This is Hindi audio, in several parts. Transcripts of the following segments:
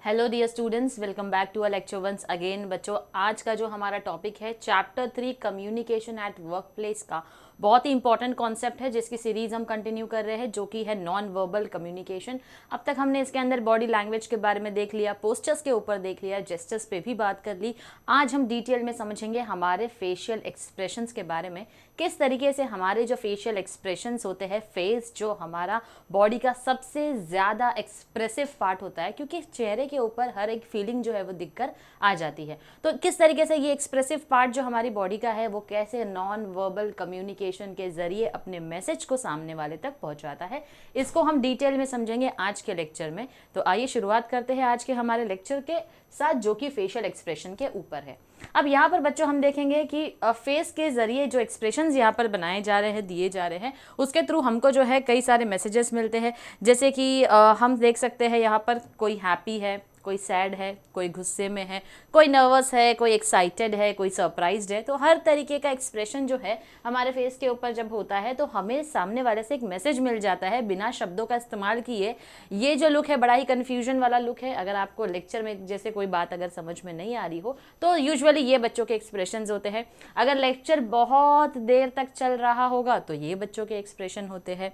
Hello dear students, welcome back to a lecture once again. बच्चों, आज का जो हमारा टॉपिक है chapter 3 communication at work place का बहुत ही इंपॉर्टेंट कॉन्सेप्ट है जिसकी सीरीज हम कंटिन्यू कर रहे हैं, जो कि है नॉन वर्बल कम्युनिकेशन। अब तक हमने इसके अंदर बॉडी लैंग्वेज के बारे में देख लिया, पोस्चर्स के ऊपर देख लिया, जेस्चर्स पे भी बात कर ली। आज हम डिटेल में समझेंगे हमारे फेशियल एक्सप्रेशंस के बारे में, किस तरीके से हमारे जो फेशियल एक्सप्रेशंस होते हैं, फेस जो हमारा बॉडी का सबसे ज़्यादा एक्सप्रेसिव पार्ट होता है, क्योंकि चेहरे के ऊपर हर एक फीलिंग जो है वो दिखकर आ जाती है। तो किस तरीके से ये एक्सप्रेसिव पार्ट जो हमारी बॉडी का है वो कैसे नॉन वर्बल कम्युनिकेशन के जरिए अपने मैसेज को सामने वाले तक पहुंचाता है, इसको हम डिटेल में समझेंगे आज के लेक्चर में। तो आइए शुरुआत करते हैं आज के हमारे लेक्चर के साथ, जो कि फेशियल एक्सप्रेशन के ऊपर है। अब यहाँ पर बच्चों हम देखेंगे कि फेस के जरिए जो एक्सप्रेशंस यहाँ पर बनाए जा रहे हैं, दिए जा रहे हैं, उसके थ्रू हमको जो है कई सारे मैसेजेस मिलते हैं। जैसे कि हम देख सकते हैं यहाँ पर कोई हैप्पी है, कोई सैड है, कोई गुस्से में है, कोई नर्वस है, कोई एक्साइटेड है, कोई सरप्राइज्ड है। तो हर तरीके का एक्सप्रेशन जो है हमारे फेस के ऊपर जब होता है तो हमें सामने वाले से एक मैसेज मिल जाता है बिना शब्दों का इस्तेमाल किए। ये जो लुक है बड़ा ही कन्फ्यूजन वाला लुक है। अगर आपको लेक्चर में जैसे कोई बात अगर समझ में नहीं आ रही हो तो यूजुअली ये बच्चों के एक्सप्रेशंस होते हैं। अगर लेक्चर बहुत देर तक चल रहा होगा तो ये बच्चों के एक्सप्रेशन होते हैं।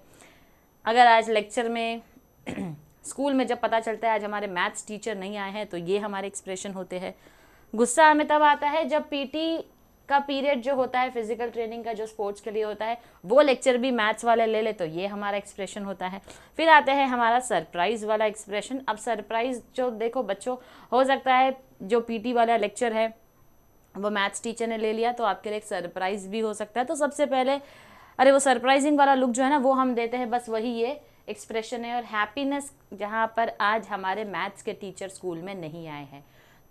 अगर आज लेक्चर में स्कूल में जब पता चलता है आज हमारे मैथ्स टीचर नहीं आए हैं तो ये हमारे एक्सप्रेशन होते हैं। गुस्सा हमें तब आता है जब पीटी का पीरियड जो होता है, फिजिकल ट्रेनिंग का जो स्पोर्ट्स के लिए होता है, वो लेक्चर भी मैथ्स वाले ले ले तो ये हमारा एक्सप्रेशन होता है। फिर आते हैं हमारा सरप्राइज वाला एक्सप्रेशन। अब सरप्राइज जो देखो बच्चों, हो सकता है जो पीटी वाला लेक्चर है वो मैथ्स टीचर ने ले लिया तो आपके लिए एक सरप्राइज भी हो सकता है। तो सबसे पहले वो सरप्राइजिंग वाला लुक जो है ना वो हम देते हैं, बस वही ये एक्सप्रेशन है। और हैप्पीनेस, जहाँ पर आज हमारे मैथ्स के टीचर स्कूल में नहीं आए हैं,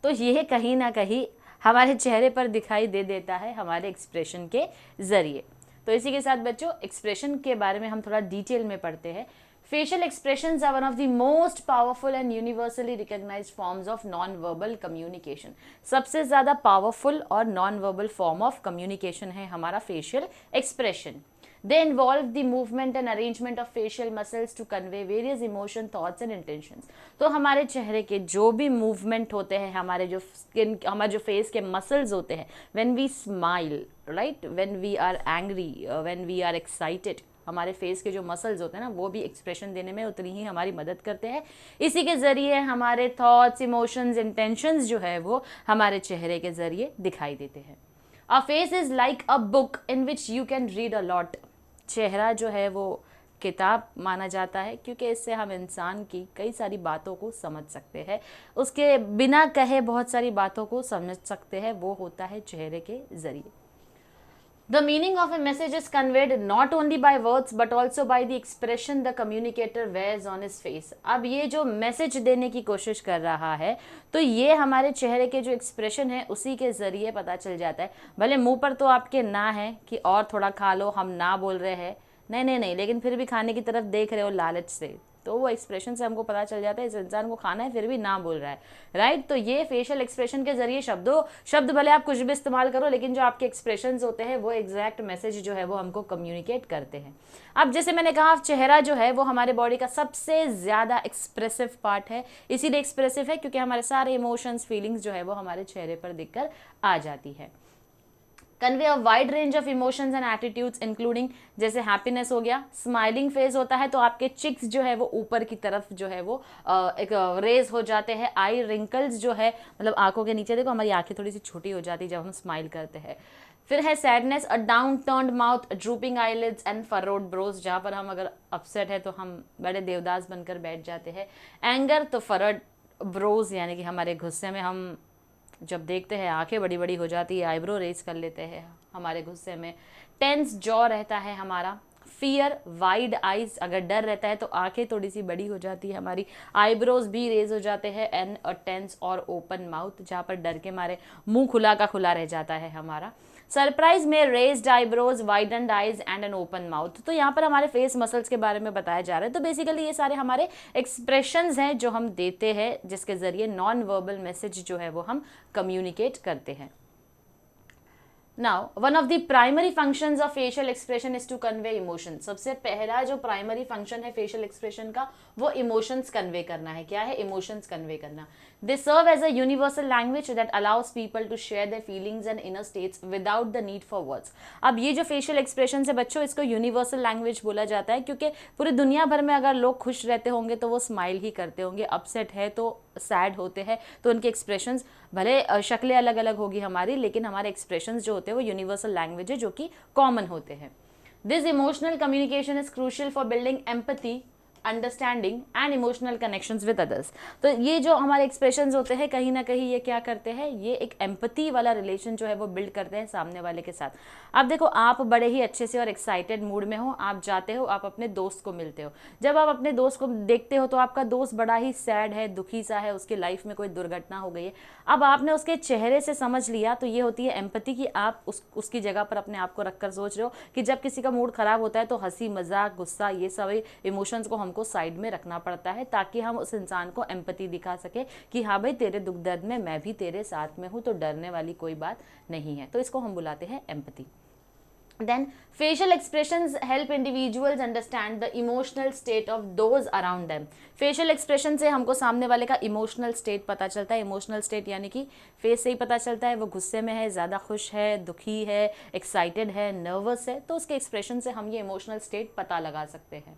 तो ये कहीं ना कहीं हमारे चेहरे पर दिखाई दे देता है हमारे एक्सप्रेशन के ज़रिए। तो इसी के साथ बच्चों एक्सप्रेशन के बारे में हम थोड़ा डिटेल में पढ़ते हैं। Facial expressions are one of the most powerful and universally recognized forms of non-verbal communication. सबसे ज़्यादा पावरफुल और non-verbal form of communication है हमारा facial expression. They involve the movement and arrangement of facial muscles to convey various emotion, thoughts and intentions. तो हमारे चेहरे के जो भी मूवमेंट होते हैं, हमारे जो स्किन, हमारे जो फेस के मसल्स होते हैं, when we smile, right, when we are angry, when we are excited, हमारे फेस के जो मसल्स होते हैं ना वो भी एक्सप्रेशन देने में उतनी ही हमारी मदद करते हैं। इसी के ज़रिए हमारे थॉट्स, इमोशंस, इंटेंशंस जो है वो हमारे चेहरे के ज़रिए दिखाई देते हैं। अ face is like a book in which you can read a lot. चेहरा जो है वो किताब माना जाता है, क्योंकि इससे हम इंसान की कई सारी बातों को समझ सकते हैं, उसके बिना कहे बहुत सारी बातों को समझ सकते हैं। वो होता है चेहरे के ज़रिए। The meaning of a message is conveyed not only by words but also by the expression the communicator wears on his face. अब ये जो मैसेज देने की कोशिश कर रहा है तो ये हमारे चेहरे के जो एक्सप्रेशन है उसी के ज़रिए पता चल जाता है। भले मुंह पर तो आपके ना है कि और थोड़ा खा लो, हम ना बोल रहे हैं, नहीं, लेकिन फिर भी खाने की तरफ देख रहे हो लालच से, तो वो एक्सप्रेशन से हमको पता चल जाता है इस इंसान को खाना है फिर भी ना बोल रहा है, राइट। तो ये फेशियल एक्सप्रेशन के जरिए शब्द भले आप कुछ भी इस्तेमाल करो, लेकिन जो आपके एक्सप्रेशंस होते हैं वो एग्जैक्ट मैसेज जो है वो हमको कम्युनिकेट करते हैं। अब जैसे मैंने कहा, चेहरा जो है वो हमारे बॉडी का सबसे ज़्यादा एक्सप्रेसिव पार्ट है। इसीलिए एक्सप्रेसिव है क्योंकि हमारे सारे इमोशंस, फीलिंग्स जो है वो हमारे चेहरे पर दिखकर आ जाती है। Convey a wide range of emotions and attitudes including, जैसे हैप्पीनेस हो गया, स्माइलिंग फेस होता है तो आपके चिक्स जो है वो ऊपर की तरफ जो है वो एक रेज हो जाते हैं। आई रिंकल्स जो है, मतलब आंखों के नीचे देखो हमारी आंखें थोड़ी सी छोटी हो जाती है जब हम स्माइल करते हैं। फिर है sadness, a down turned mouth, drooping eyelids and furrowed brows, जहाँ पर हम अगर अपसेट है तो हम बड़े देवदास बनकर बैठ जाते हैं। एंगर, तो फरोड ब्रोज यानी कि हमारे गुस्से में हम जब देखते हैं आंखें बड़ी बड़ी हो जाती है, आईब्रो रेज कर लेते हैं हमारे गुस्से में। टेंस जॉ रहता है हमारा। फियर, वाइड आइज, अगर डर रहता है तो आंखें थोड़ी सी बड़ी हो जाती है हमारी, आईब्रोज भी रेज हो जाते हैं। एंड अ टेंस और ओपन माउथ, जहाँ पर डर के मारे मुंह खुला का खुला रह जाता है हमारा। सरप्राइज में raised eyebrows, widened eyes and an open mouth. तो यहाँ पर हमारे फेस मसल्स के बारे में बताया जा रहा है। तो बेसिकली ये सारे हमारे एक्सप्रेशंस हैं जो हम देते हैं, जिसके ज़रिए नॉन वर्बल मैसेज जो है वो हम कम्युनिकेट करते हैं। Now one of the primary functions of facial expression is to convey emotion. सबसे पहला जो प्राइमरी फंक्शन है फेशियल एक्सप्रेशन का वो इमोशंस कन्वे करना है। क्या है? इमोशंस कन्वे करना। They serve as a universal language that allows people to share their feelings and inner states without the need for words. अब ये जो फेशियल एक्सप्रेशन है बच्चों, इसको यूनिवर्सल लैंग्वेज बोला जाता है क्योंकि पूरी दुनिया भर में अगर लोग खुश रहते होंगे तो वो स्माइल ही करते होंगे, अपसेट है तो सैड होते हैं, तो उनके एक्सप्रेशंस भले शक्लें अलग अलग होगी हमारी, लेकिन हमारे एक्सप्रेशंस जो होते हैं वो यूनिवर्सल लैंग्वेज है जो कि कॉमन होते हैं। This emotional communication is crucial for building empathy, understanding and emotional connections with others. तो ये जो हमारे एक्सप्रेशंस होते हैं कहीं ना कहीं ये क्या करते हैं, ये एक एम्पैथी वाला रिलेशन जो है वो बिल्ड करते हैं सामने वाले के साथ। अब देखो, आप बड़े ही अच्छे से और एक्साइटेड मूड में हो, आप जाते हो, आप अपने दोस्त को मिलते हो। जब आप अपने दोस्त को देखते हो तो आपका दोस्त बड़ा ही सैड है, दुखी सा है, उसकी लाइफ में कोई दुर्घटना हो गई है। अब आपने उसके चेहरे से समझ लिया, तो ये होती है एम्पैथी कि आप उसकी जगह पर अपने आप को रखकर सोच रहे हो कि जब किसी का मूड खराब होता है तो हंसी मजाक गुस्सा ये सभी इमोशंस को हमको साइड में रखना पड़ता है ताकि हम उस इंसान को एम्पैथी दिखा सके कि हाँ भाई तेरे दुख दर्द में मैं भी तेरे साथ में हूँ, तो डरने वाली कोई बात नहीं है। तो इसको हम बुलाते हैं empathy. Then facial expressions help individuals understand the emotional state of those around them. facial expression से हमको सामने वाले का emotional state पता चलता है। emotional state यानी कि फेस से ही पता चलता है वो गुस्से में है, ज़्यादा खुश है, दुखी है, एक्साइटेड है, नर्वस है, तो उसके एक्सप्रेशन से हम ये emotional state पता लगा सकते हैं।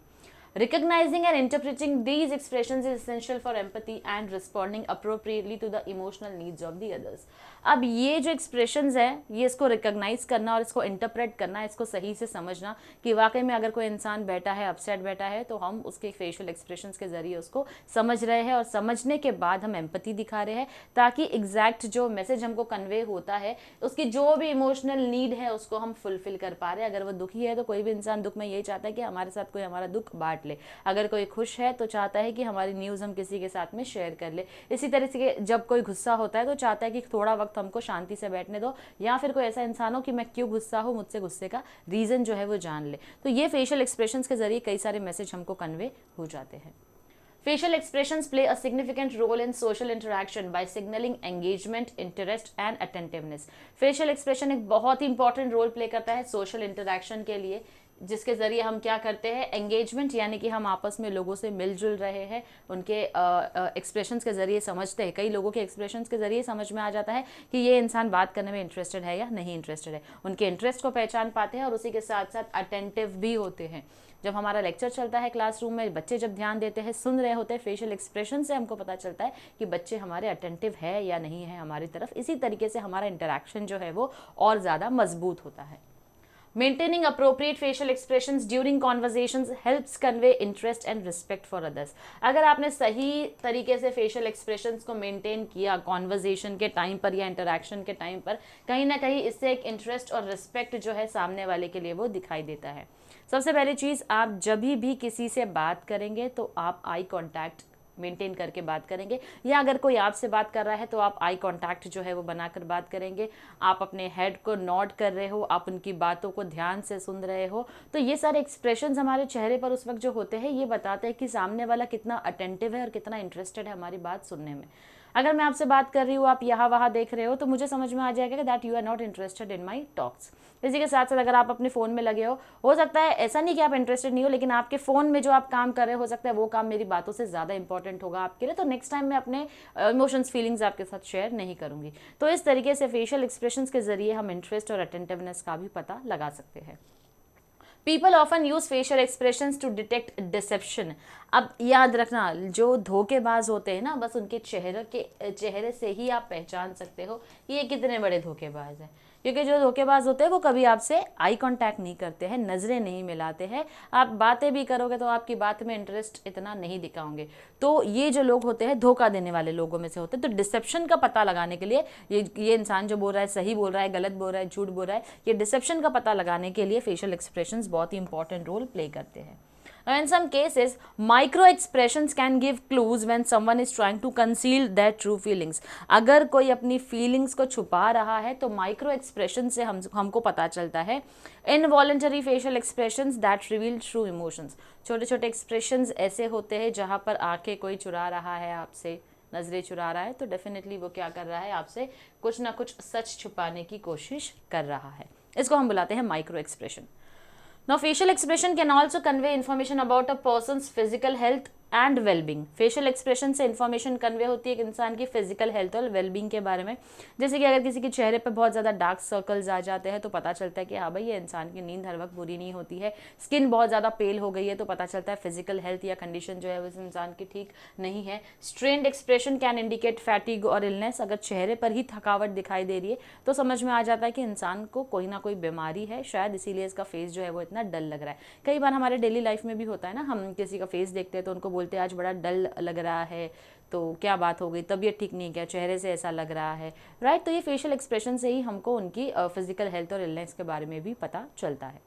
Recognizing and interpreting these expressions is essential for empathy and responding appropriately to the emotional needs of the others. अब ये जो expressions है ये इसको recognize करना और इसको interpret करना, इसको सही से समझना कि वाकई में अगर कोई इंसान बैठा है, upset बैठा है, तो हम उसके facial expressions के जरिए उसको समझ रहे हैं और समझने के बाद हम empathy दिखा रहे हैं ताकि exact जो message हमको convey होता है उसकी जो भी emotional need है उसको हम fulfill कर पा रहे हैं। अगर वो दुखी है तो कोई भी इंसान दुख में यही चाहता है कि हमारे साथ कोई हमारा दुख बांट ले, अगर कोई खुश है तो चाहता है कि हमारी न्यूज़ हम किसी के साथ में शेयर कर ले। इसी तरह से जब कोई गुस्सा होता है तो चाहता है कि थोड़ा वक्त हमको शांति से बैठने दो, या फिर कोई ऐसा इंसान हो कि मैं क्यों गुस्सा हूँ, मुझसे गुस्से का रीज़न जो है वो जान ले। तो ये फेशियल एक्सप्रेशंस के जरिए कई सारे मैसेज हमको कन्वे हो जाते हैं। Facial expressions play a significant role in social interaction by signaling engagement, interest and attentiveness. Facial expression एक बहुत ही important role play करता है social interaction के लिए, जिसके ज़रिए हम क्या करते हैं, एंगेजमेंट यानी कि हम आपस में लोगों से मिलजुल रहे हैं, उनके एक्सप्रेशंस के ज़रिए समझते हैं। कई लोगों के एक्सप्रेशंस के ज़रिए समझ में आ जाता है कि ये इंसान बात करने में इंटरेस्टेड है या नहीं इंटरेस्टेड है। उनके इंटरेस्ट को पहचान पाते हैं और उसी के साथ साथ अटेंटिव भी होते हैं। जब हमारा लेक्चर चलता है क्लासरूम में, बच्चे जब ध्यान देते हैं, सुन रहे होते हैं, फेशियल एक्सप्रेशन से हमको पता चलता है कि बच्चे हमारे अटेंटिव है या नहीं है हमारी तरफ। इसी तरीके से हमारा इंटरेक्शन जो है वो और ज़्यादा मजबूत होता है। Maintaining appropriate facial expressions during conversations helps convey interest and respect for others. अगर आपने सही तरीके से facial expressions को maintain किया conversation के टाइम पर या interaction के टाइम पर, कहीं ना कहीं इससे एक interest और respect जो है सामने वाले के लिए वो दिखाई देता है। सबसे पहली चीज़, आप जब भी किसी से बात करेंगे तो आप आई कॉन्टैक्ट मेंटेन करके बात करेंगे, या अगर कोई आपसे बात कर रहा है तो आप आई कांटेक्ट जो है वो बनाकर बात करेंगे। आप अपने हेड को नॉड कर रहे हो, आप उनकी बातों को ध्यान से सुन रहे हो। तो ये सारे एक्सप्रेशंस हमारे चेहरे पर उस वक्त जो होते हैं ये बताते हैं कि सामने वाला कितना अटेंटिव है और कितना इंटरेस्टेड है हमारी बात सुनने में। अगर मैं आपसे बात कर रही हूँ, आप यहाँ वहाँ देख रहे हो, तो मुझे समझ में आ जाएगा कि that you are not interested in my talks. इसी के साथ साथ अगर आप अपने फ़ोन में लगे हो सकता है ऐसा नहीं कि आप इंटरेस्टेड नहीं हो, लेकिन आपके फ़ोन में जो आप काम कर रहे हो सकता है वो काम मेरी बातों से ज़्यादा इंपॉर्टेंट होगा आपके लिए, तो नेक्स्ट टाइम मैं अपने इमोशंस फीलिंग्स आपके साथ शेयर नहीं करूँगी। तो इस तरीके से फेशियल एक्सप्रेशंस के जरिए हम इंटरेस्ट और अटेंटिवनेस का भी पता लगा सकते हैं। People often use facial expressions to detect deception. अब याद रखना, जो धोखेबाज होते हैं ना, बस उनके चेहरे से ही आप पहचान सकते हो कि ये कितने बड़े धोखेबाज हैं, क्योंकि जो धोखेबाज होते हैं वो कभी आपसे आई कांटेक्ट नहीं करते हैं, नज़रें नहीं मिलाते हैं। आप बातें भी करोगे तो आपकी बात में इंटरेस्ट इतना नहीं दिखाओगे। तो ये जो लोग होते हैं धोखा देने वाले लोगों में से होते हैं। तो डिसेप्शन का पता लगाने के लिए ये इंसान जो बोल रहा है सही बोल रहा है, गलत बोल रहा है, झूठ बोल रहा है, ये डिसेप्शन का पता लगाने के लिए फेशियल एक्सप्रेशंस बहुत ही इंपॉर्टेंट रोल प्ले करते हैं। Now, in some cases, micro expressions can give clues when someone is trying to conceal their true feelings. अगर कोई अपनी feelings को छुपा रहा है तो माइक्रो एक्सप्रेशन से हमको पता चलता है। Involuntary facial expressions that reveal true emotions. छोटे छोटे एक्सप्रेशंस ऐसे होते हैं जहाँ पर आंखें कोई चुरा रहा है आपसे, नजरें चुरा रहा है, तो डेफिनेटली वो क्या कर रहा है, आपसे कुछ ना कुछ सच छुपाने की कोशिश कर रहा है। इसको हम बुलाते हैं micro expression. Now, facial expression can also convey information about a person's physical health and wellbeing. Facial expression से इन्फॉर्मेशन कन्वे होती है एक इंसान की फिजिकल हेल्थ और वेलबींग के बारे में। जैसे कि अगर किसी के चेहरे पर बहुत ज़्यादा डार्क सर्कल्स आ जाते हैं तो पता चलता है कि हाँ भाई ये इंसान की नींद हर वक्त पूरी नहीं होती है। स्किन बहुत ज़्यादा पेल हो गई है तो पता चलता है फिजिकल हेल्थ या कंडीशन जो है उस इंसान की ठीक नहीं है। Strained expression can indicate fatigue और इलनेस। अगर चेहरे पर ही थकावट दिखाई दे रही है तो समझ में आ जाता है कि इंसान को कोई ना कोई बीमारी है, शायद इसीलिए इसका फेस जो है वो इतना डल लग रहा है। कई बार हमारे डेली लाइफ में भी होता है ना, हम किसी का फेस देखते हैं तो उनको बोलते हैं आज बड़ा डल लग रहा है, तो क्या बात हो गई, तबीयत ठीक नहीं है क्या, चेहरे से ऐसा लग रहा है, राइट। तो ये फेशियल एक्सप्रेशन से ही हमको उनकी फिजिकल हेल्थ और इलनेस के बारे में भी पता चलता है।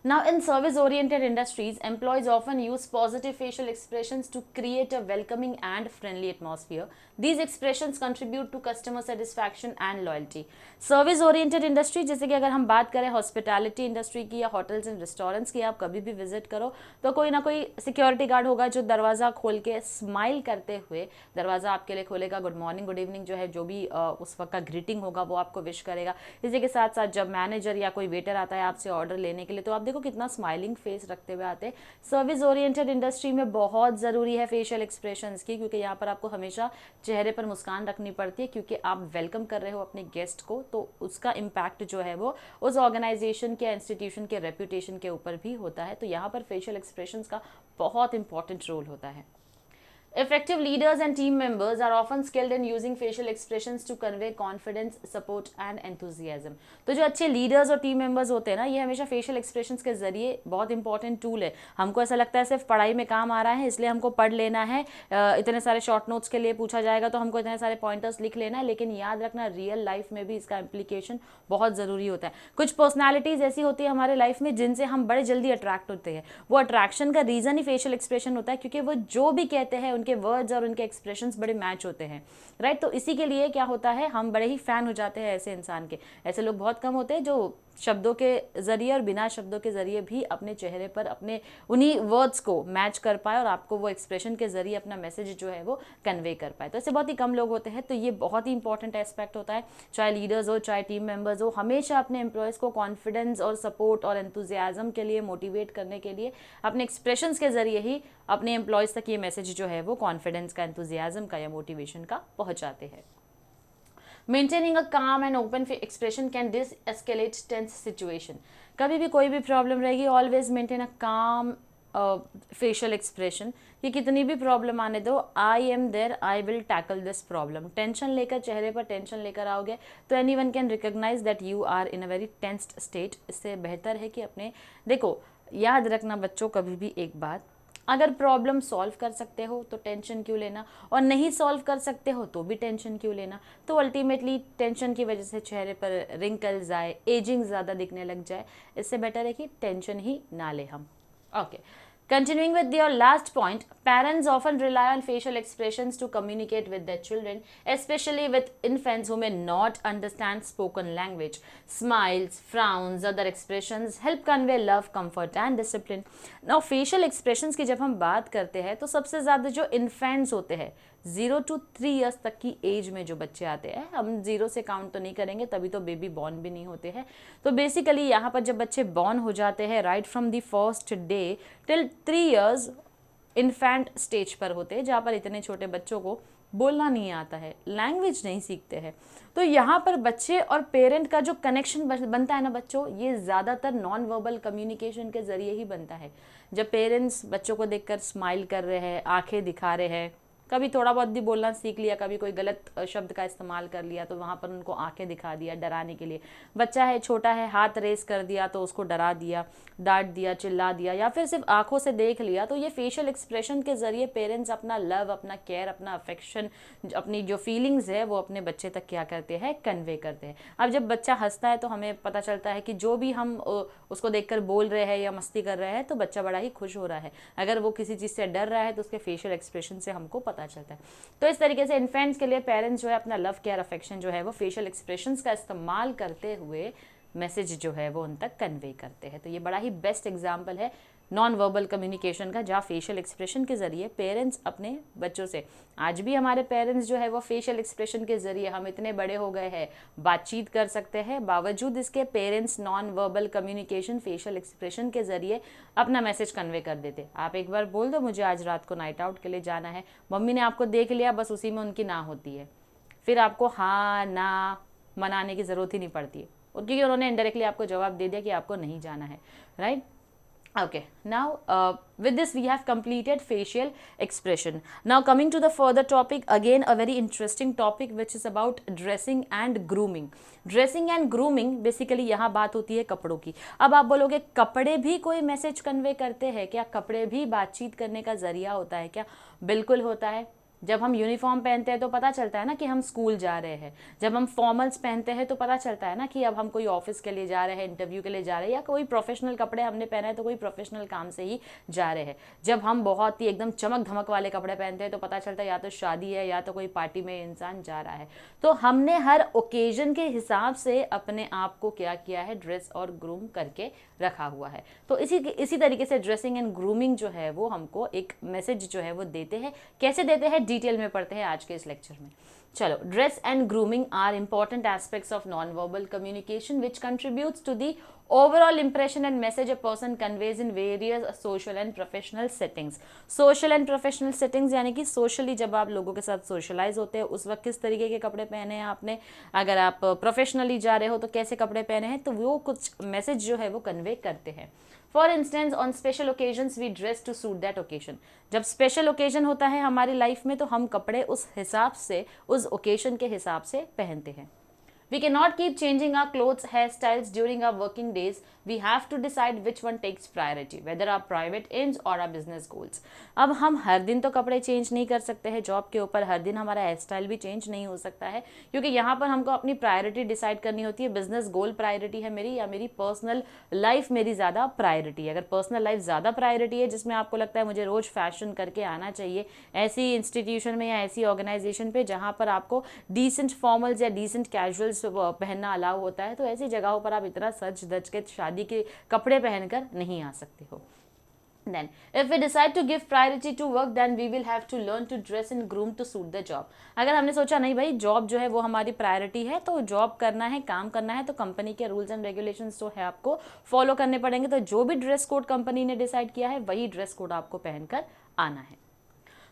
Now, in service-oriented industries, employees often use positive facial expressions to create a welcoming and friendly atmosphere. These expressions contribute to customer satisfaction and loyalty. Service-oriented industry, जैसे कि अगर हम बात करें हॉस्पिटैलिटी इंडस्ट्री की या होटल्स एंड रेस्टोरेंट्स की, आप कभी भी विजिट करो तो कोई ना कोई सिक्योरिटी गार्ड होगा जो दरवाज़ा खोल के स्माइल करते हुए दरवाज़ा आपके लिए खोलेगा, गुड मॉर्निंग गुड इवनिंग जो है जो भी उस वक्त का ग्रीटिंग होगा वो आपको विश करेगा। इसी के साथ साथ जब मैनेजर या कोई वेटर आता है आपसे ऑर्डर लेने के लिए तो आप को कितना स्माइलिंग फेस रखते हुए आते हैं। सर्विस ओरिएंटेड इंडस्ट्री में बहुत ज़रूरी है फेशियल एक्सप्रेशंस की, क्योंकि यहाँ पर आपको हमेशा चेहरे पर मुस्कान रखनी पड़ती है, क्योंकि आप वेलकम कर रहे हो अपने गेस्ट को, तो उसका इम्पैक्ट जो है वो उस ऑर्गेनाइजेशन के इंस्टीट्यूशन के रेपुटेशन के ऊपर भी होता है। तो यहाँ पर फेशियल एक्सप्रेशंस का बहुत इंपॉर्टेंट रोल होता है। Effective leaders and team members are often skilled in using facial expressions to convey confidence, support and enthusiasm. तो जो अच्छे leaders और team members होते हैं ना, ये हमेशा facial expressions के जरिए बहुत important tool है। हमको ऐसा लगता है सिर्फ पढ़ाई में काम आ रहा है इसलिए हमको पढ़ लेना है, इतने सारे short notes के लिए पूछा जाएगा तो हमको इतने सारे pointers लिख लेना है, लेकिन याद रखना रियल लाइफ में भी इसका implication बहुत ज़रूरी होता है। कुछ पर्सनैलिटीज़ ऐसी होती है हमारे लाइफ में जिनसे हम बड़े जल्दी अट्रैक्ट होते हैं। वो अट्रैक्शन का रीज़न ही फेशियल एक्सप्रेशन होता है, क्योंकि वो जो भी कहते हैं उनके वर्ड्स और उनके एक्सप्रेशंस बड़े मैच होते हैं, राइट। तो इसी के लिए क्या होता है, हम बड़े ही फैन हो जाते हैं ऐसे इंसान के। ऐसे लोग बहुत कम होते हैं जो शब्दों के ज़रिए और बिना शब्दों के ज़रिए भी अपने चेहरे पर अपने उन्हीं वर्ड्स को मैच कर पाए और आपको वो एक्सप्रेशन के ज़रिए अपना मैसेज जो है वो कन्वे कर पाए। तो ऐसे बहुत ही कम लोग होते हैं। तो ये बहुत ही इंपॉर्टेंट एस्पेक्ट होता है, चाहे लीडर्स हो चाहे टीम मेंबर्स हो, हमेशा अपने एम्प्लॉयज़ को कॉन्फिडेंस और सपोर्ट और एंथुजियाज्म के लिए मोटिवेट करने के लिए अपने एक्सप्रेशंस के ज़रिए ही अपने एम्प्लॉयज़ तक ये मैसेज जो है वो कॉन्फिडेंस का, एंथुजियाज्म का या मोटिवेशन का पहुँचाते हैं। Maintaining a calm and open expression can de-escalate tense situation. कभी भी कोई भी प्रॉब्लम रहेगी, ऑलवेज मेंटेन अ काम फेशियल एक्सप्रेशन कि कितनी भी प्रॉब्लम आने दो, I am there, I will tackle this problem. Tension लेकर, चेहरे पर टेंशन लेकर आओगे तो any one can recognise that you are in a very tensed state. इससे बेहतर है कि अपने, देखो याद रखना बच्चों कभी भी एक बात, अगर प्रॉब्लम सॉल्व कर सकते हो तो टेंशन क्यों लेना, और नहीं सॉल्व कर सकते हो तो भी टेंशन क्यों लेना। तो अल्टीमेटली टेंशन की वजह से चेहरे पर रिंकल्स आए, एजिंग ज़्यादा दिखने लग जाए, इससे बेटर है कि टेंशन ही ना ले हम। Okay, continuing with your last point, parents often rely on facial expressions to communicate with their children, especially with infants who may not understand spoken language. Smiles, frowns, other expressions help convey love, comfort and discipline. Now, facial expressions की जब हम बात करते हैं तो सबसे ज़्यादा जो इन्फेंट्स होते हैं 0 to 3 ईयर्स तक की एज में जो बच्चे आते हैं, हम 0 से काउंट तो नहीं करेंगे, तभी तो बेबी बॉर्न भी नहीं होते हैं। तो बेसिकली यहाँ पर जब बच्चे बॉर्न हो जाते हैं, right from the first day till 3 years infant stage पर होते हैं, जहाँ पर इतने छोटे बच्चों को बोलना नहीं आता है, लैंग्वेज नहीं सीखते हैं। तो यहाँ पर बच्चे और पेरेंट का जो कनेक्शन बनता है ना बच्चों, ये ज़्यादातर नॉन वर्बल कम्युनिकेशन के ज़रिए ही बनता है। जब पेरेंट्स बच्चों को देखकर स्माइल कर रहे हैं, आंखें दिखा रहे हैं, कभी थोड़ा बहुत भी बोलना सीख लिया, कभी कोई गलत शब्द का इस्तेमाल कर लिया तो वहाँ पर उनको आंखें दिखा दिया डराने के लिए। बच्चा है, छोटा है, हाथ रेस कर दिया तो उसको डरा दिया, डांट दिया, चिल्ला दिया, या फिर सिर्फ आंखों से देख लिया। तो ये फेशियल एक्सप्रेशन के ज़रिए पेरेंट्स अपना लव, अपना केयर, अपना अफेक्शन, अपनी जो फीलिंग्स है वो अपने बच्चे तक क्या करते हैं, कन्वे करते हैं। अब जब बच्चा हंसता है तो हमें पता चलता है कि जो भी हम उसको देखकर बोल रहे हैं या मस्ती कर रहे हैं तो बच्चा बड़ा ही खुश हो रहा है। अगर वो किसी चीज़ से डर रहा है तो उसके फेशियल एक्सप्रेशन से हमको पता चलता है। तो इस तरीके से इन्फेंट्स के लिए पेरेंट्स जो है अपना लव, केयर, अफेक्शन जो है वो फेशियल एक्सप्रेशंस का इस्तेमाल करते हुए मैसेज जो है वो उन तक कन्वे करते हैं। तो ये बड़ा ही बेस्ट एग्जाम्पल है नॉन वर्बल कम्युनिकेशन का, जहाँ फेशियल एक्सप्रेशन के ज़रिए पेरेंट्स अपने बच्चों से, आज भी हमारे पेरेंट्स जो है वो फेशियल एक्सप्रेशन के ज़रिए, हम इतने बड़े हो गए हैं, बातचीत कर सकते हैं, बावजूद इसके parents non verbal communication facial expression के ज़रिए अपना मैसेज कन्वे कर देते। आप एक बार बोल दो मुझे आज रात को नाइट आउट के लिए जाना है, मम्मी ने आपको देख लिया, बस उसी में उनकी ना होती है, फिर आपको हाँ ना मनाने की ज़रूरत ही नहीं पड़ती है, और क्योंकि उन्होंने इनडायरेक्टली आपको जवाब दे दिया कि आपको नहीं जाना है, right. Okay, now with this we have completed facial expression. Now coming to the further topic, again a very interesting topic which is about dressing and grooming. Dressing and grooming basically यहाँ बात होती है कपड़ों की। अब आप बोलोगे कपड़े भी कोई मैसेज कन्वे करते हैं क्या, कपड़े भी बातचीत करने का जरिया होता है क्या? बिल्कुल होता है। जब हम यूनिफॉर्म पहनते हैं तो पता चलता है ना कि हम स्कूल जा रहे हैं, जब हम फॉर्मल्स पहनते हैं तो पता चलता है ना कि अब हम कोई ऑफिस के लिए जा रहे हैं, इंटरव्यू के लिए जा रहे हैं, या कोई प्रोफेशनल कपड़े हमने पहना है तो कोई प्रोफेशनल काम से ही जा रहे हैं। जब हम बहुत ही एकदम चमक धमक वाले कपड़े पहनते हैं तो पता चलता है या तो शादी है या तो कोई पार्टी में इंसान जा रहा है। तो हमने हर ओकेजन के हिसाब से अपने आप को क्या किया है, ड्रेस और ग्रूम करके रखा हुआ है। तो इसी तरीके से ड्रेसिंग एंड ग्रूमिंग जो है वो हमको एक मैसेज जो है वो देते हैं। कैसे देते हैं डिटेल में पढ़ते हैं आज के इस लेक्चर में। चलो, dress and grooming are important aspects of non verbal communication which contributes to the overall impression and message a person conveys in various social and professional settings. social and professional settings यानी कि socially जब आप लोगों के साथ socialize होते हैं उस वक्त किस तरीके के कपड़े पहने हैं आपने, अगर आप professionally जा रहे हो तो कैसे कपड़े पहने हैं, तो वो कुछ मैसेज जो है वो कन्वे करते हैं। For instance on special occasions we dress to suit that occasion. जब स्पेशल ओकेजन होता है हमारी लाइफ में तो हम कपड़े उस हिसाब से, उस ओकेजन के हिसाब से पहनते हैं। We cannot keep changing our clothes, hairstyles during our working days. We have to decide which one takes priority, whether our private aims or our business goals. अब हम हर दिन तो कपड़े चेंज नहीं कर सकते हैं जॉब के ऊपर, हर दिन हमारा हेयर स्टाइल भी चेंज नहीं हो सकता है, क्योंकि यहाँ पर हमको अपनी प्रायोरिटी डिसाइड करनी होती है। बिजनेस गोल प्रायोरिटी है मेरी या मेरी पर्सनल लाइफ मेरी ज़्यादा प्रायोरिटी है। अगर पर्सनल लाइफ ज़्यादा प्रायोरिटी है जिसमें आपको लगता है मुझे रोज़ फैशन करके आना चाहिए, ऐसी इंस्टीट्यूशन में या ऐसी ऑर्गेनाइजेशन पे जहाँ पर आपको डिसेंट फॉर्मल्स या डिसेंट कैजुअल्स पहनना अलाउ होता है, तो ऐसी जगहों पर आप इतना सज धज के शादी के कपड़े पहनकर नहीं आ सकते हो। Then, if we decide to give priority to work, then we will have to learn to dress and groom to suit the job. अगर हमने सोचा नहीं भाई जॉब जो है वो हमारी प्रायोरिटी है, तो जॉब करना है, काम करना है, तो कंपनी के रूल्स एंड रेगुलेशंस जो है आपको फॉलो करने पड़ेंगे। तो जो भी ड्रेस कोड कंपनी ने डिसाइड किया है वही ड्रेस कोड आपको पहनकर आना है।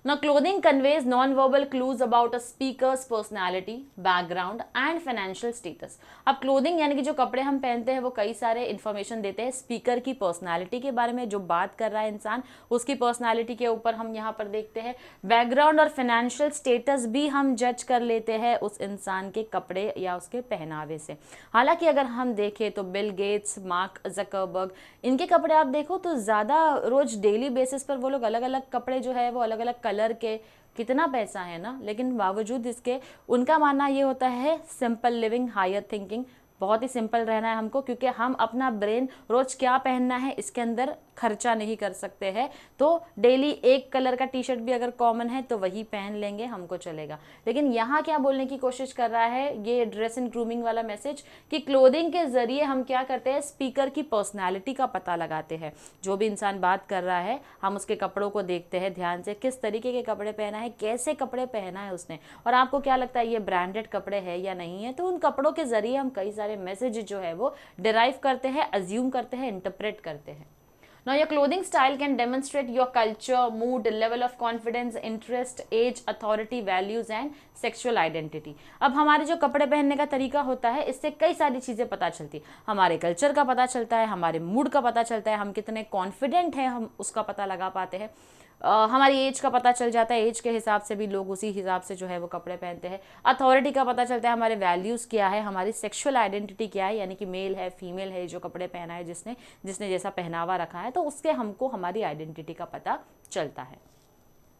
Now, clothing conveys non-verbal clues about a speaker's personality, background and financial status. अब क्लोथिंग यानी कि जो कपड़े हम पहनते हैं वो कई सारे इन्फॉर्मेशन देते हैं स्पीकर की पर्सनालिटी के बारे में, जो बात कर रहा है इंसान उसकी पर्सनालिटी के ऊपर हम यहाँ पर देखते हैं। बैकग्राउंड और फाइनेंशियल स्टेटस भी हम जज कर लेते हैं उस इंसान के कपड़े या उसके पहनावे से। हालांकि अगर हम देखें तो बिल गेट्स, मार्क जकरबर्ग, इनके कपड़े आप देखो तो ज़्यादा रोज डेली बेसिस पर वो लोग अलग अलग कपड़े जो है वो अलग अलग कलर के, कितना पैसा है ना, लेकिन बावजूद इसके उनका मानना ये होता है सिंपल लिविंग हायर थिंकिंग, बहुत ही सिंपल रहना है हमको, क्योंकि हम अपना ब्रेन रोज क्या पहनना है इसके अंदर खर्चा नहीं कर सकते हैं। तो डेली एक कलर का टी शर्ट भी अगर कॉमन है तो वही पहन लेंगे, हमको चलेगा। लेकिन यहाँ क्या बोलने की कोशिश कर रहा है ये ड्रेस एंड ग्रूमिंग वाला मैसेज, कि क्लोथिंग के जरिए हम क्या करते हैं, स्पीकर की पर्सनालिटी का पता लगाते हैं। जो भी इंसान बात कर रहा है हम उसके कपड़ों को देखते हैं ध्यान से, किस तरीके के कपड़े पहना है, कैसे कपड़े पहना है उसने, और आपको क्या लगता है ये ब्रांडेड कपड़े है या नहीं है। तो उन कपड़ों के जरिए हम कई सारे मैसेज जो है वो डिराइव करते हैं, अज्यूम करते हैं, इंटरप्रेट करते हैं। Now, your clothing style can demonstrate your culture, mood, level of confidence, interest, age, authority, values and sexual identity. अब हमारे जो कपड़े पहनने का तरीका होता है इससे कई सारी चीज़ें पता चलती है। हमारे कल्चर का पता चलता है, हमारे मूड का पता चलता है, हम कितने कॉन्फिडेंट हैं हम उसका पता लगा पाते हैं। हमारी एज का पता चल जाता है, एज के हिसाब से भी लोग उसी हिसाब से जो है वो कपड़े पहनते हैं। अथॉरिटी का पता चलता है, हमारे वैल्यूज़ क्या है, हमारी सेक्सुअल आइडेंटिटी क्या है, यानी कि मेल है फीमेल है, जो कपड़े पहना है जिसने जैसा पहनावा रखा है, तो उसके हमको हमारी आइडेंटिटी का पता चलता है।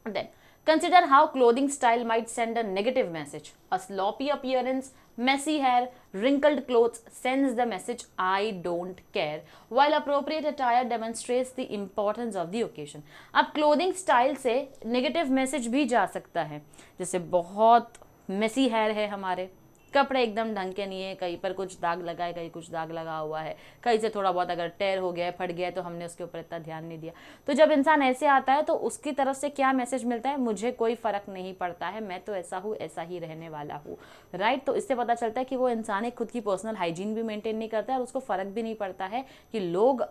Then consider how clothing style might send a negative message. A sloppy appearance, messy hair, wrinkled clothes sends the message I don't care, while appropriate attire demonstrates the importance of the occasion. अब clothing style से negative message भी जा सकता है, जैसे बहुत messy hair है हमारे, कपड़े एकदम ढंग के नहीं है, कहीं पर कुछ दाग लगा है, कहीं कुछ दाग लगा हुआ है, कहीं से थोड़ा बहुत अगर टेयर हो गया है, फट गया है, तो हमने उसके ऊपर इतना ध्यान नहीं दिया। तो जब इंसान ऐसे आता है तो उसकी तरफ से क्या मैसेज मिलता है, मुझे कोई फर्क नहीं पड़ता है, मैं तो ऐसा हूँ, ऐसा ही रहने वाला हूँ, राइट। तो इससे पता चलता है कि वो इंसान एक खुद की पर्सनल हाइजीन भी मेंटेन नहीं करता है और उसको फर्क भी नहीं पड़ता है कि लोग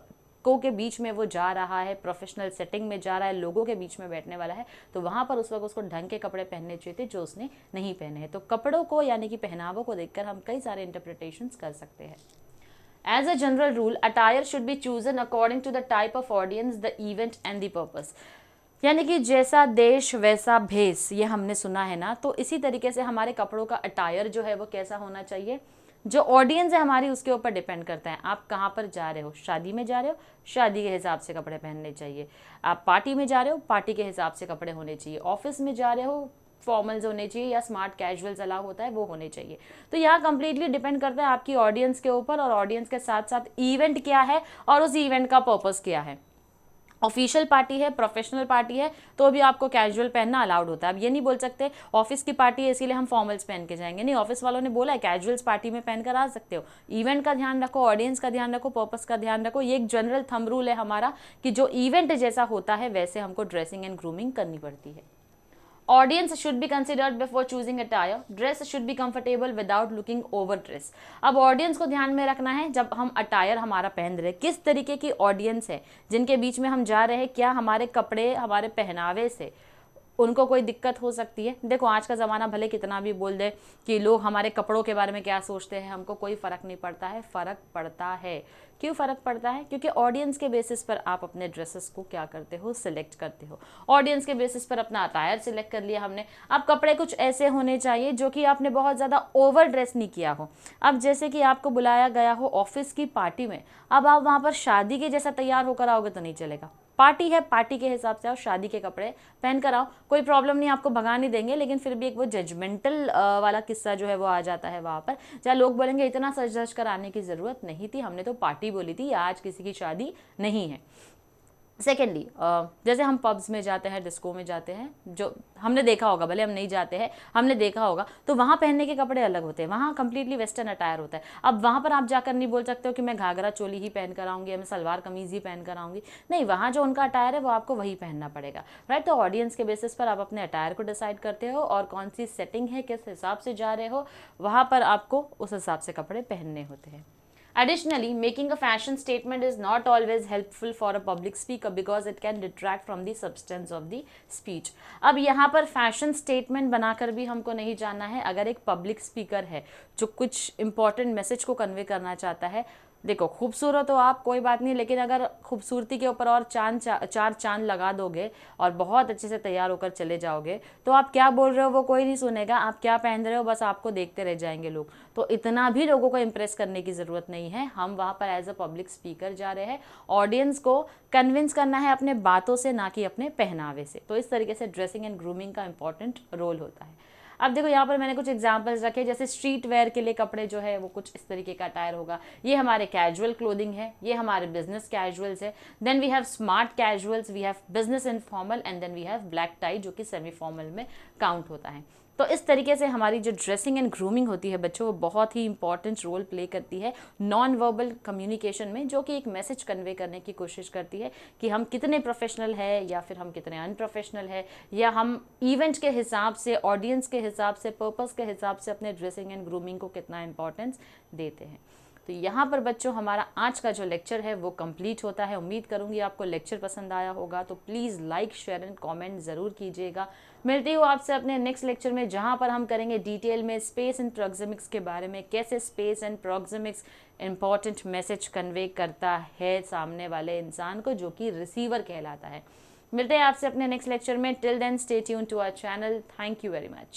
को के बीच में वो जा रहा है, प्रोफेशनल सेटिंग में जा रहा है, लोगों के बीच में बैठने वाला है, तो वहां पर उस वक्त उसको ढंग के कपड़े पहनने चाहिए थे जो उसने नहीं पहने हैं। तो कपड़ों को यानी कि पहनावों को देखकर हम कई सारे इंटरप्रिटेशंस कर सकते हैं। As a general rule, attire should be chosen according to the type of audience, the event and the purpose. यानी कि जैसा देश वैसा भेष, ये हमने सुना है ना, तो इसी तरीके से हमारे कपड़ों का अटायर जो है वो कैसा होना चाहिए, जो ऑडियंस है हमारी उसके ऊपर डिपेंड करता है। आप कहाँ पर जा रहे हो, शादी में जा रहे हो, शादी के हिसाब से कपड़े पहनने चाहिए। आप पार्टी में जा रहे हो, पार्टी के हिसाब से कपड़े होने चाहिए। ऑफिस में जा रहे हो, फॉर्मल्स होने चाहिए या स्मार्ट कैजुअल्स अलाउ होता है वो होने चाहिए। तो यहाँ कंप्लीटली डिपेंड करता है आपकी ऑडियंस के ऊपर, और ऑडियंस के साथ साथ इवेंट क्या है और उस इवेंट का पर्पस क्या है। ऑफिशियल पार्टी है, प्रोफेशनल पार्टी है, तो भी आपको कैजुअल पहनना अलाउड होता है। अब ये नहीं बोल सकते ऑफिस की पार्टी है इसीलिए हम फॉर्मल्स पहन के जाएंगे, नहीं, ऑफिस वालों ने बोला है कैजुअल्स पार्टी में पहनकर आ सकते हो। इवेंट का ध्यान रखो, ऑडियंस का ध्यान रखो, पर्पस का ध्यान रखो। ये एक जनरल थंब रूल है हमारा कि जो इवेंट जैसा होता है वैसे हमको ड्रेसिंग एंड ग्रूमिंग करनी पड़ती है। Audience should be considered before choosing attire. Dress should be comfortable without looking overdress. अब ऑडियंस को ध्यान में रखना है जब हम अटायर हमारा पहन रहे हैं, किस तरीके की ऑडियंस है जिनके बीच में हम जा रहे हैं, क्या हमारे कपड़े हमारे पहनावे से उनको कोई दिक्कत हो सकती है। देखो आज का ज़माना भले कितना भी बोल दे कि लोग हमारे कपड़ों के बारे में क्या सोचते हैं, हमको कोई फ़र्क नहीं पड़ता है। फ़र्क पड़ता है, क्यों फ़र्क पड़ता है, क्योंकि ऑडियंस के बेसिस पर आप अपने ड्रेसेस को क्या करते हो, सिलेक्ट करते हो। ऑडियंस के बेसिस पर अपना अटायर सिलेक्ट कर लिया हमने। अब कपड़े कुछ ऐसे होने चाहिए जो कि आपने बहुत ज़्यादा ओवर ड्रेस नहीं किया हो। अब जैसे कि आपको बुलाया गया हो ऑफिस की पार्टी में, अब आप वहाँ पर शादी के जैसा तैयार होकर आओगे तो नहीं चलेगा। पार्टी है, पार्टी के हिसाब से आओ, शादी के कपड़े पहन कर आओ, कोई प्रॉब्लम नहीं, आपको भगा नहीं देंगे। लेकिन फिर भी एक वो जजमेंटल वाला किस्सा जो है वो आ जाता है वहाँ पर, जहाँ लोग बोलेंगे इतना सज धज कर आने की ज़रूरत नहीं थी, हमने तो पार्टी बोली थी, आज किसी की शादी नहीं है। सेकेंडली, जैसे हम पब्स में जाते हैं, डिस्को में जाते हैं, जो हमने देखा होगा, भले हम नहीं जाते हैं, हमने देखा होगा, तो वहाँ पहनने के कपड़े अलग होते हैं, वहाँ कंप्लीटली वेस्टर्न अटायर होता है। अब वहाँ पर आप जाकर नहीं बोल सकते हो कि मैं घाघरा चोली ही पहन कर आऊँगी या मैं सलवार कमीज़ ही पहन कर आऊँगी, नहीं, वहाँ जो उनका अटायर है वो आपको वही पहनना पड़ेगा, राइट। तो ऑडियंस के बेसिस पर आप अपने अटायर को डिसाइड करते हो और कौन सी सेटिंग है, किस हिसाब से जा रहे हो, वहाँ पर आपको उस हिसाब से कपड़े पहनने होते हैं। Additionally, making a fashion statement is not always helpful for a public speaker because it can detract from the substance of the speech. अब यहाँ पर फैशन स्टेटमेंट बनाकर भी हमको नहीं जानना है। अगर एक पब्लिक स्पीकर है जो कुछ इंपॉर्टेंट मैसेज को कन्वे करना चाहता है, देखो खूबसूरत हो आप, कोई बात नहीं, लेकिन अगर खूबसूरती के ऊपर और चार चांद लगा दोगे और बहुत अच्छे से तैयार होकर चले जाओगे तो आप क्या बोल रहे हो वो कोई नहीं सुनेगा, आप क्या पहन रहे हो बस आपको देखते रह जाएंगे लोग। तो इतना भी लोगों को इम्प्रेस करने की ज़रूरत नहीं है। हम वहाँ पर एज अ पब्लिक स्पीकर जा रहे हैं, ऑडियंस को कन्विंस करना है अपने बातों से, ना कि अपने पहनावे से। तो इस तरीके से ड्रेसिंग एंड ग्रूमिंग का इंपॉर्टेंट रोल होता है। अब देखो यहाँ पर मैंने कुछ एग्जांपल्स रखे, जैसे स्ट्रीट वेयर के लिए कपड़े जो है वो कुछ इस तरीके का अटायर होगा, ये हमारे कैजुअल क्लोथिंग है, ये हमारे बिजनेस कैजुअल्स है, then we have smart casuals, we have business informal, and then we have black tie जो कि सेमी फॉर्मल में काउंट होता है। तो इस तरीके से हमारी जो ड्रेसिंग एंड ग्रूमिंग होती है बच्चों, वो बहुत ही इंपॉर्टेंट रोल प्ले करती है नॉन वर्बल कम्युनिकेशन में, जो कि एक मैसेज कन्वे करने की कोशिश करती है कि हम कितने प्रोफेशनल है या फिर हम कितने अनप्रोफेशनल है, या हम इवेंट के हिसाब से, ऑडियंस के हिसाब से, पर्पस के हिसाब से अपने ड्रेसिंग एंड ग्रूमिंग को कितना इंपॉर्टेंस देते हैं। तो यहाँ पर बच्चों हमारा आज का जो लेक्चर है वो कंप्लीट होता है। उम्मीद करूँगी आपको लेक्चर पसंद आया होगा, तो please like, share and comment ज़रूर कीजिएगा। मिलती हूँ आपसे अपने नेक्स्ट लेक्चर में, जहाँ पर हम करेंगे डिटेल में स्पेस एंड प्रोक्सिमिक्स के बारे में, कैसे space and proxemics important message convey करता है सामने वाले इंसान को, जो कि रिसीवर कहलाता है। मिलते हैं आपसे अपने नेक्स्ट लेक्चर में। Till then stay tune to our channel. Thank you very much.